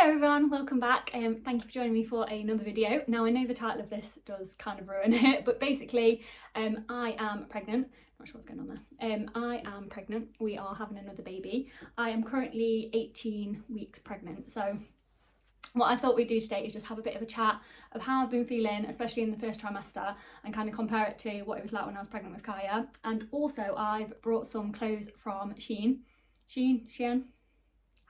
Hello everyone, welcome back. Thank you for joining me for another video. Now I know the title of this does kind of ruin it, but basically I am pregnant. Not sure what's going on there. I am pregnant. We are having another baby. I am currently 18 weeks pregnant. So what I thought we'd do today is just have a bit of a chat of how I've been feeling, especially in the first trimester, and kind of compare it to what it was like when I was pregnant with Kaya. And also I've brought some clothes from Shein,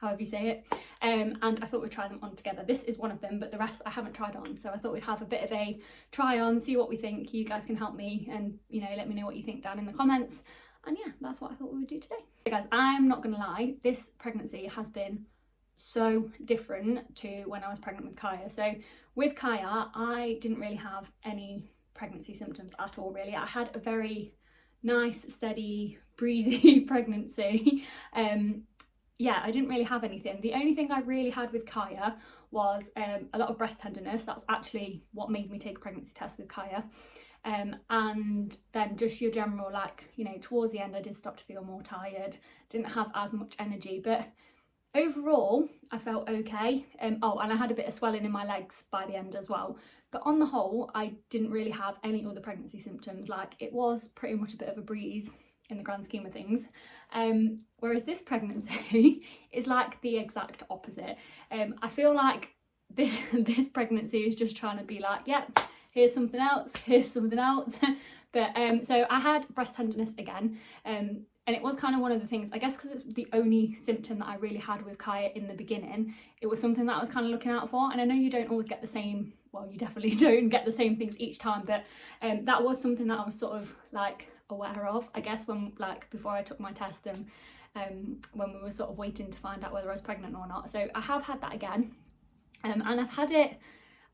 however you say it, and I thought we'd try them on together. This is one of them, but the rest I haven't tried on, so I thought we'd have a bit of a try on, see what we think. You guys can help me and, you know, let me know what you think down in the comments, and yeah, that's what I thought we would do today. Okay guys, I'm not gonna lie, this pregnancy has been so different to when I was pregnant with Kaya. So with Kaya, I didn't really have any pregnancy symptoms at all really. I had a very nice, steady, breezy pregnancy. Yeah, I didn't really have anything. The only thing I really had with Kaya was a lot of breast tenderness. That's actually what made me take a pregnancy test with Kaya. And then just your general, like, you know, towards the end I did start to feel more tired, didn't have as much energy, but overall I felt okay. Oh, and I had a bit of swelling in my legs by the end as well. But on the whole, I didn't really have any other pregnancy symptoms. Like, it was pretty much a bit of a breeze in the grand scheme of things. Whereas this pregnancy is like the exact opposite. I feel like this pregnancy is just trying to be like, yep, here's something else, here's something else. But so I had breast tenderness again, and it was kind of one of the things, I guess because it's the only symptom that I really had with Kaya in the beginning, it was something that I was kind of looking out for. And I know you don't always get the same, well, you definitely don't get the same things each time, but that was something that I was sort of like aware of, I guess, when, like, before I took my test and when we were sort of waiting to find out whether I was pregnant or not. So I have had that again, and I've had it,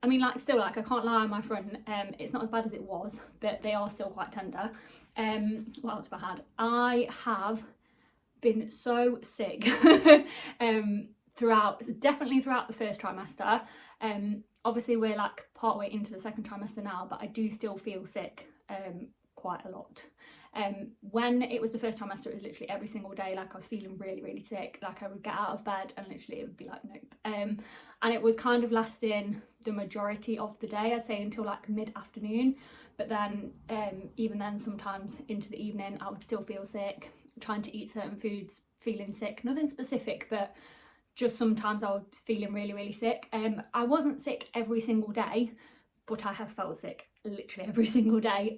I mean, like, still, like, I can't lie on my front, it's not as bad as it was, but they are still quite tender. What else have I had? I have been so sick definitely throughout the first trimester. Obviously we're like partway into the second trimester now, but I do still feel sick quite a lot. When it was the first trimester, it was literally every single day, like I was feeling really sick. Like I would get out of bed and literally it would be like, nope. And it was kind of lasting the majority of the day, I'd say until like mid-afternoon, but then even then sometimes into the evening I would still feel sick, trying to eat certain foods, feeling sick, nothing specific, but just sometimes I was feeling really sick. I wasn't sick every single day, but I have felt sick literally every single day,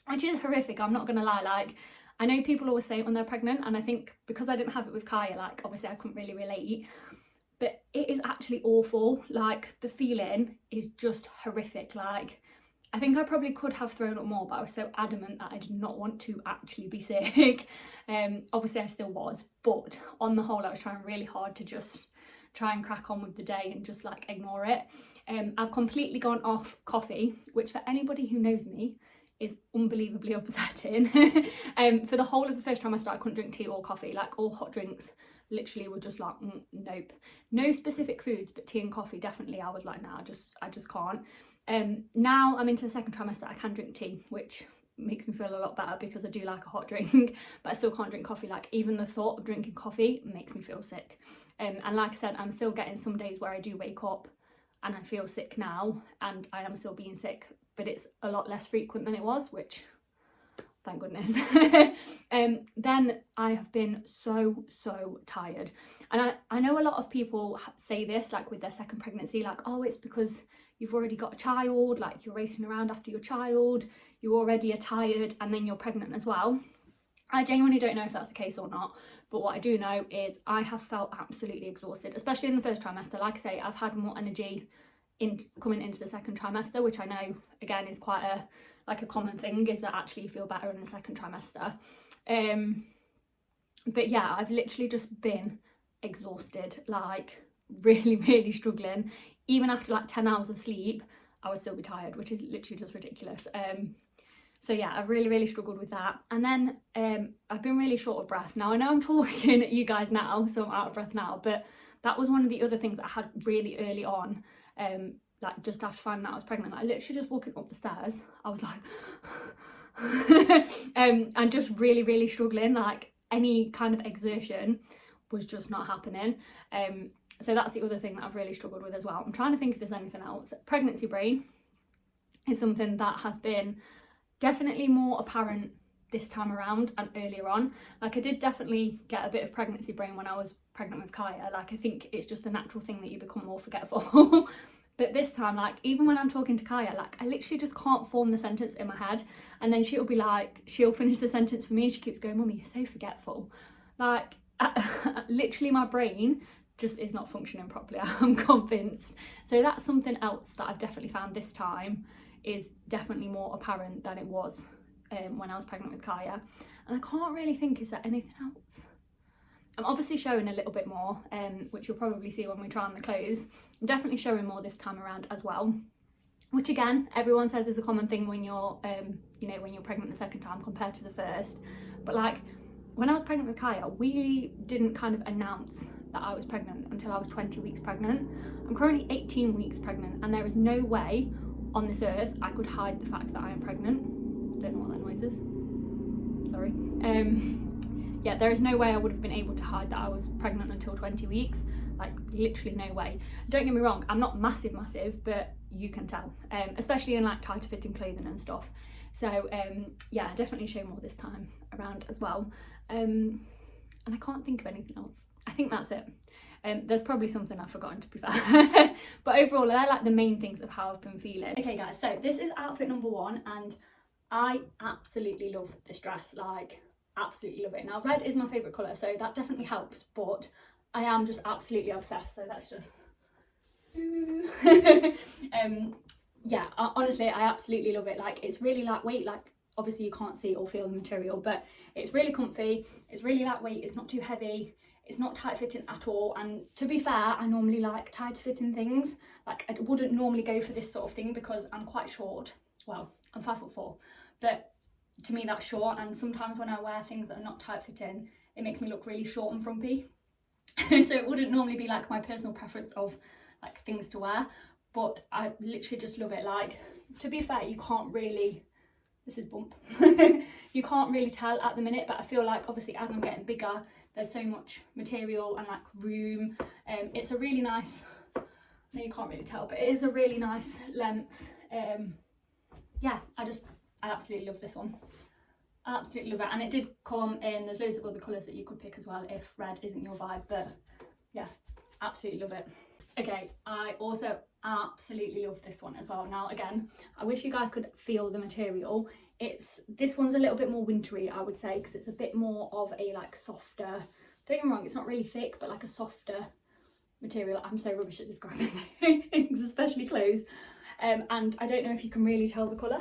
which is horrific, I'm not gonna lie. Like, I know people always say it when they're pregnant, and I think because I didn't have it with Kaya, like, obviously I couldn't really relate, but it is actually awful. Like, the feeling is just horrific. Like, I think I probably could have thrown up more, but I was so adamant that I did not want to actually be sick. Obviously I still was, but on the whole I was trying really hard to just try and crack on with the day and just like ignore it. I've completely gone off coffee, which for anybody who knows me is unbelievably upsetting. For the whole of the first trimester I couldn't drink tea or coffee, like all hot drinks literally were just like, nope. No specific foods, but tea and coffee definitely I was like, nah, I just can't. Now I'm into the second trimester, I can drink tea, which makes me feel a lot better because I do like a hot drink, but I still can't drink coffee. Like, even the thought of drinking coffee makes me feel sick. And like I said, I'm still getting some days where I do wake up and I feel sick now, and I am still being sick, but it's a lot less frequent than it was, which thank goodness. Then I have been so tired, and I know a lot of people say this, like with their second pregnancy, like, oh, it's because you've already got a child, like you're racing around after your child, you already are tired, and then you're pregnant as well. I genuinely don't know if that's the case or not, but what I do know is I have felt absolutely exhausted, especially in the first trimester. Like I say, I've had more energy coming into the second trimester, which I know again is quite a common thing, is that actually you feel better in the second trimester. But yeah, I've literally just been exhausted, like really struggling. Even after like 10 hours of sleep, I would still be tired, which is literally just ridiculous. So yeah, I've really struggled with that. And then I've been really short of breath. Now I know I'm talking at you guys now, so I'm out of breath now, but that was one of the other things I had really early on, like just after finding out I was pregnant. Like, literally just walking up the stairs, I was like and just really struggling. Like, any kind of exertion was just not happening. So that's the other thing that I've really struggled with as well. I'm trying to think if there's anything else. Pregnancy brain is something that has been definitely more apparent this time around and earlier on. Like I did definitely get a bit of pregnancy brain when I was pregnant with Kaya. Like I think it's just a natural thing that you become more forgetful. But this time, like even when I'm talking to Kaya, like I literally just can't form the sentence in my head, and then she'll be like, she'll finish the sentence for me and she keeps going, "Mummy, you're so forgetful." Like literally my brain just is not functioning properly, I'm convinced. So that's something else that I've definitely found this time is definitely more apparent than it was when I was pregnant with Kaya. And I can't really think, is there anything else? I'm obviously showing a little bit more, which you'll probably see when we try on the clothes. I'm definitely showing more this time around as well, which again, everyone says is a common thing when you're, you know, when you're pregnant the second time compared to the first. But like, when I was pregnant with Kaya, we didn't kind of announce that I was pregnant until I was 20 weeks pregnant. I'm currently 18 weeks pregnant, and there is no way on this earth I could hide the fact that I am pregnant. Don't know what that noise is. Sorry. Yeah, there is no way I would have been able to hide that I was pregnant until 20 weeks. Like literally no way. Don't get me wrong, I'm not massive, but you can tell, especially in like tighter fitting clothing and stuff. So yeah, I definitely show more this time around as well. And I can't think of anything else. I think that's it. There's probably something I've forgotten, to be fair. But overall, they're like the main things of how I've been feeling. Okay guys, so this is outfit number 1, and I absolutely love this dress, like absolutely love it. Now red is my favourite colour, so that definitely helps, but I am just absolutely obsessed, so that's just yeah, honestly I absolutely love it. Like it's really lightweight, like obviously you can't see or feel the material, but it's really comfy, it's really lightweight, it's not too heavy, it's not tight fitting at all. And to be fair, I normally like tight fitting things. Like I wouldn't normally go for this sort of thing because I'm quite short. Well, I'm 5'4", but to me that's short, and sometimes when I wear things that are not tight fitting, it makes me look really short and frumpy. So it wouldn't normally be like my personal preference of like things to wear, but I literally just love it. Like to be fair, you can't really, this is bump, you can't really tell at the minute, but I feel like obviously as I'm getting bigger, there's so much material and like room. It's a really nice, no you can't really tell, but it is a really nice length. Yeah, I absolutely love this one. I absolutely love it, and it did come in, there's loads of other colours that you could pick as well if red isn't your vibe, but yeah, absolutely love it. Okay, I also absolutely love this one as well. Now again, I wish you guys could feel the material. This one's a little bit more wintry, I would say, because it's a bit more of a like softer, don't get me wrong, it's not really thick, but like a softer material. I'm so rubbish at describing things, especially clothes. And I don't know if you can really tell the colour.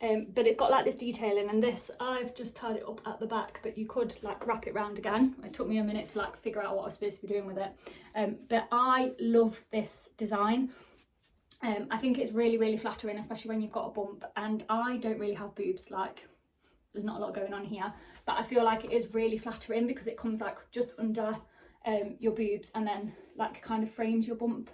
But it's got like this detailing, and this I've just tied it up at the back, but you could like wrap it round again. It took me a minute to like figure out what I was supposed to be doing with it, but I love this design. I think it's really flattering, especially when you've got a bump, and I don't really have boobs, like there's not a lot going on here, but I feel like it is really flattering because it comes like just under your boobs and then like kind of frames your bump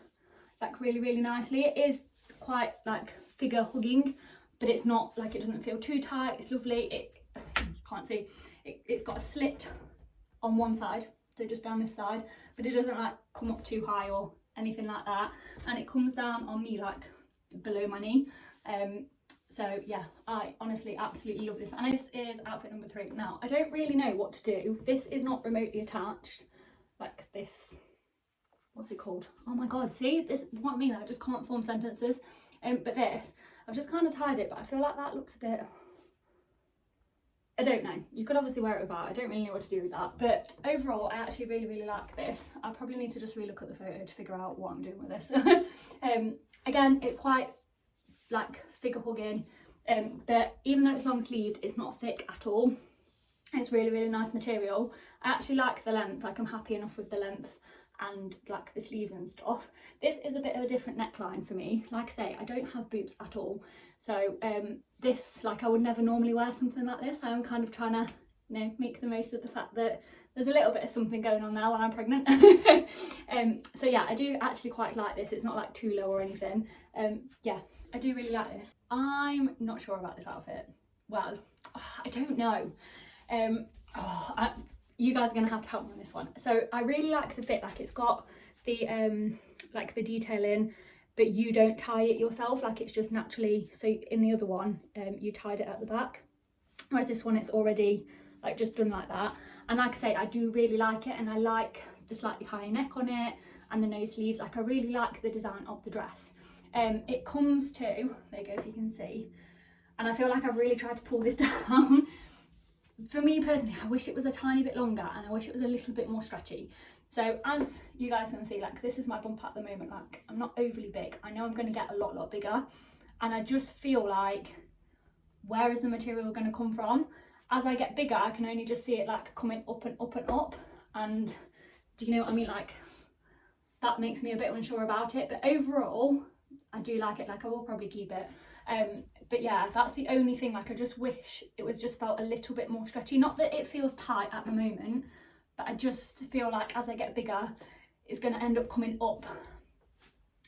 like really nicely. It is quite like figure hugging, but it's not like, it doesn't feel too tight. It's lovely. You can't see, it's got a slit on one side, so just down this side, but it doesn't like come up too high or anything like that, and it comes down on me like below my knee. So yeah, I honestly absolutely love this, and this is outfit number 3. Now I don't really know what to do. This is not remotely attached, like this, what's it called? Oh my god, see, this what I mean, I just can't form sentences. But this, I've just kind of tied it, but I feel like that looks a bit, I don't know, you could obviously wear it without, I don't really know what to do with that, but overall I actually really like this. I probably need to just relook at the photo to figure out what I'm doing with this. Again, it's quite like figure hugging, but even though it's long sleeved, it's not thick at all. It's really nice material. I actually like the length, like I'm happy enough with the length and like the sleeves and stuff. This is a bit of a different neckline for me. Like I say, I don't have boobs at all, so this, like I would never normally wear something like this. I'm kind of trying to, you know, make the most of the fact that there's a little bit of something going on there when I'm pregnant. So yeah, I do actually quite like this. It's not like too low or anything. Yeah, I do really like this. I'm not sure about this outfit. Well, I don't know. you guys are gonna have to help me on this one. So I really like the fit, like it's got the like the detailing, but you don't tie it yourself, like it's just naturally. So in the other one you tied it at the back, whereas this one it's already like just done like that. And like I say, I do really like it, and I like the slightly higher neck on it and the nose sleeves. Like I really like the design of the dress. It comes to, there you go, if you can see, and I feel like I've really tried to pull this down. For me personally, I wish it was a tiny bit longer, and I wish it was a little bit more stretchy. So as you guys can see, like this is my bump at the moment. Like I'm not overly big. I know I'm going to get a lot bigger, and I just feel like, where is the material going to come from? As I get bigger, I can only just see it like coming up and up and up. And do you know what I mean? Like that makes me a bit unsure about it. But overall, I do like it. Like I will probably keep it. But yeah, that's the only thing. Like I just wish it was just felt a little bit more stretchy. Not that it feels tight at the moment, but I just feel like as I get bigger, it's going to end up coming up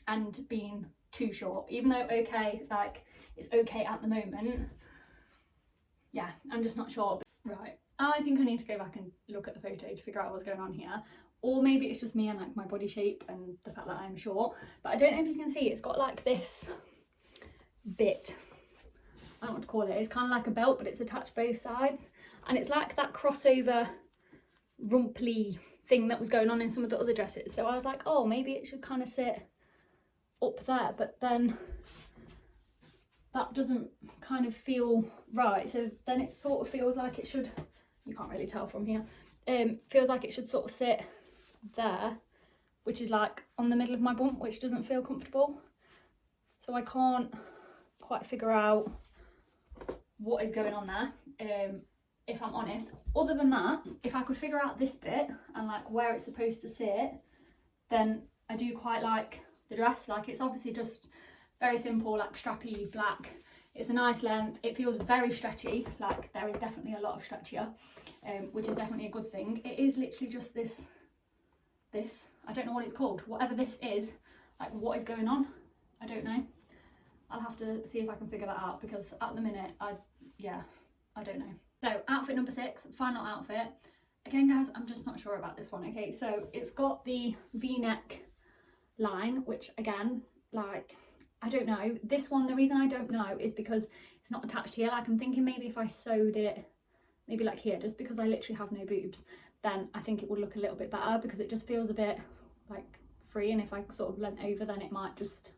and being too short. Even though, okay, like it's okay at the moment. Yeah, I'm just not sure. Right, I think I need to go back and look at the photo to figure out what's going on here. Or maybe it's just me and like my body shape and the fact that I'm short. But I don't know if you can see, it's got like this bit, I don't know what to call it. It's kind of like a belt, but it's attached both sides. And it's like that crossover rumply thing that was going on in some of the other dresses. So I was like, oh, maybe it should kind of sit up there. But then that doesn't kind of feel right. So then it sort of feels like it should, you can't really tell from here, feels like it should sort of sit there, which is like on the middle of my bump, which doesn't feel comfortable. So I can't quite figure out what is going on there, if I'm honest. Other than that, if I could figure out this bit and like where it's supposed to sit, then I do quite like the dress. Like it's obviously just very simple, like strappy black. It's a nice length. It feels very stretchy. Like there is definitely a lot of stretch here, which is definitely a good thing. It is literally just this, I don't know what it's called. Whatever this is, like what is going on, I don't know. I'll have to see if I can figure that out, because at the minute, I don't know. So outfit number 6, final outfit. Again, guys, I'm just not sure about this one. Okay, so it's got the V-neck line, which again, like, I don't know. This one, the reason I don't know is because it's not attached here. Like I'm thinking maybe if I sewed it, maybe like here, just because I literally have no boobs, then I think it would look a little bit better, because it just feels a bit like free. And if I sort of leant over, then it might just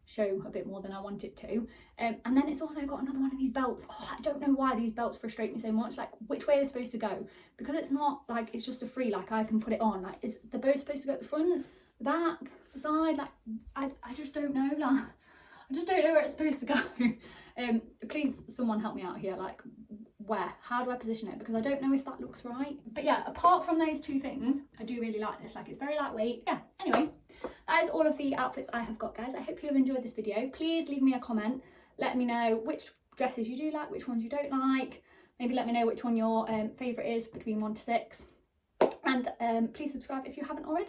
show a bit more than I want it to. And then it's also got another one of these belts. Oh, I don't know why these belts frustrate me so much. Like which way are they supposed to go? Because it's not like it's just a free, like I can put it on. Like is the bow supposed to go at the front, the back, the side? Like I just don't know. Like I just don't know where it's supposed to go. Please someone help me out here. Like where, how do I position it? Because I don't know if that looks right. But yeah, apart from those two things, I do really like this. Like it's very lightweight. Yeah, anyway, that is all of the outfits I have got, guys. I hope you have enjoyed this video. Please leave me a comment. Let me know which dresses you do like, which ones you don't like. Maybe let me know which one your favourite is between 1 to 6. And please subscribe if you haven't already.